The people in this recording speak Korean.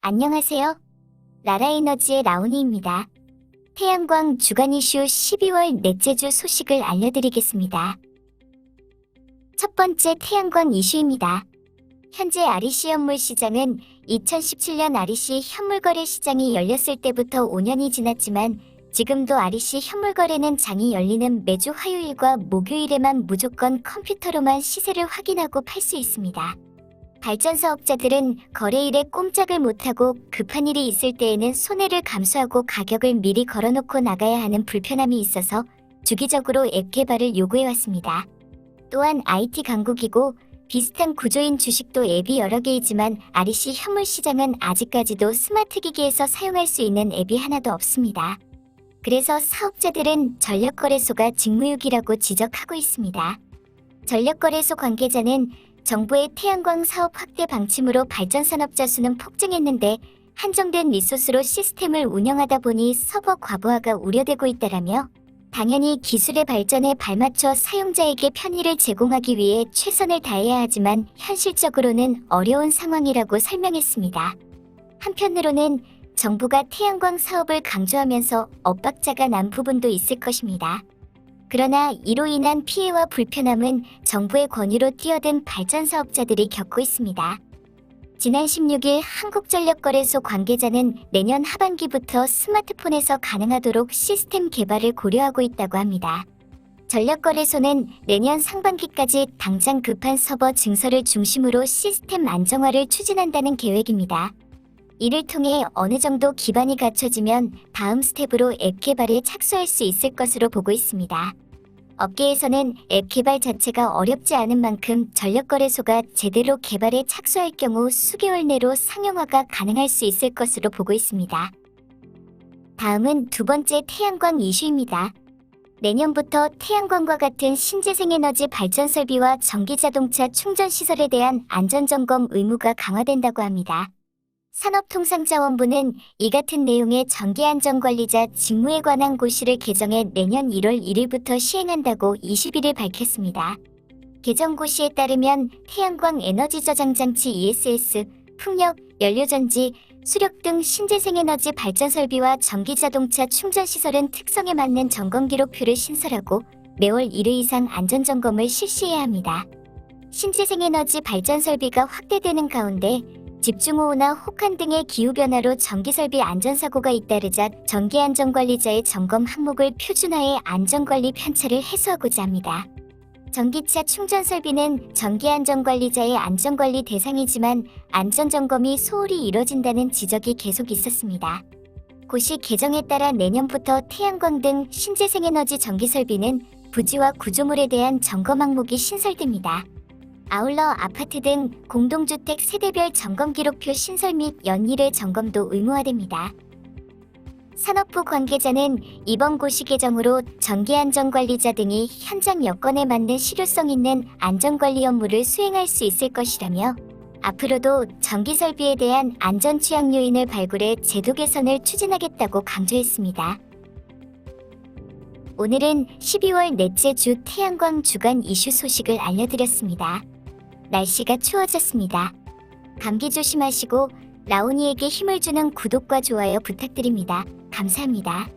안녕하세요. 라라에너지의 라온이입니다. 태양광 주간 이슈 12월 넷째 주 소식을 알려드리겠습니다. 첫 번째 태양광 이슈입니다. 현재 REC 현물 시장은 2017년 REC 현물 거래 시장이 열렸을 때부터 5년이 지났지만 지금도 REC 현물 거래는 장이 열리는 매주 화요일과 목요일에만 무조건 컴퓨터로만 시세를 확인하고 팔 수 있습니다. 발전사업자들은 거래일에 꼼짝을 못하고 급한 일이 있을 때에는 손해를 감수하고 가격을 미리 걸어놓고 나가야 하는 불편함이 있어서 주기적으로 앱 개발을 요구해왔습니다. 또한 IT 강국이고 비슷한 구조인 주식도 앱이 여러 개이지만 REC 현물 시장은 아직까지도 스마트 기기에서 사용할 수 있는 앱이 하나도 없습니다. 그래서 사업자들은 전력거래소가 직무유기라고 지적하고 있습니다. 전력거래소 관계자는 정부의 태양광 사업 확대 방침으로 발전산업자 수는 폭증했는데 한정된 리소스로 시스템을 운영하다 보니 서버 과부하가 우려되고 있다라며 당연히 기술의 발전에 발맞춰 사용자에게 편의를 제공하기 위해 최선을 다해야 하지만 현실적으로는 어려운 상황이라고 설명했습니다. 한편으로는 정부가 태양광 사업을 강조하면서 엇박자가 난 부분도 있을 것입니다. 그러나 이로 인한 피해와 불편함은 정부의 권유로 뛰어든 발전사업자들이 겪고 있습니다. 지난 16일 한국전력거래소 관계자는 내년 하반기부터 스마트폰에서 가능하도록 시스템 개발을 고려하고 있다고 합니다. 전력거래소는 내년 상반기까지 당장 급한 서버 증설을 중심으로 시스템 안정화를 추진한다는 계획입니다. 이를 통해 어느 정도 기반이 갖춰지면 다음 스텝으로 앱 개발에 착수할 수 있을 것으로 보고 있습니다. 업계에서는 앱 개발 자체가 어렵지 않은 만큼 전력거래소가 제대로 개발에 착수할 경우 수개월 내로 상용화가 가능할 수 있을 것으로 보고 있습니다. 다음은 두 번째 태양광 이슈입니다. 내년부터 태양광과 같은 신재생에너지 발전 설비와 전기자동차 충전시설에 대한 안전점검 의무가 강화된다고 합니다. 산업통상자원부는 이 같은 내용의 전기안전관리자 직무에 관한 고시를 개정해 내년 1월 1일부터 시행한다고 21일 밝혔습니다. 개정 고시에 따르면 태양광 에너지 저장장치 ESS, 풍력, 연료전지, 수력 등 신재생에너지 발전 설비와 전기자동차 충전시설은 특성에 맞는 점검기록표를 신설하고 매월 1회 이상 안전점검을 실시해야 합니다. 신재생에너지 발전 설비가 확대되는 가운데 집중호우나 혹한 등의 기후변화로 전기설비 안전사고가 잇따르자 전기안전관리자의 점검 항목을 표준화해 안전관리 편차를 해소하고자 합니다. 전기차 충전설비는 전기안전관리자의 안전관리 대상이지만 안전점검이 소홀히 이뤄진다는 지적이 계속 있었습니다. 고시 개정에 따라 내년부터 태양광 등 신재생에너지 전기설비는 부지와 구조물에 대한 점검 항목이 신설됩니다. 아울러 아파트 등 공동주택 세대별 점검기록표 신설 및 연일의 점검도 의무화됩니다. 산업부 관계자는 이번 고시 개정으로 전기안전관리자 등이 현장 여건에 맞는 실효성 있는 안전관리 업무를 수행할 수 있을 것이라며 앞으로도 전기설비에 대한 안전 취약 요인을 발굴해 제도 개선을 추진하겠다고 강조했습니다. 오늘은 12월 넷째 주 태양광 주간 이슈 소식을 알려드렸습니다. 날씨가 추워졌습니다. 감기 조심하시고 라온이에게 힘을 주는 구독과 좋아요 부탁드립니다. 감사합니다.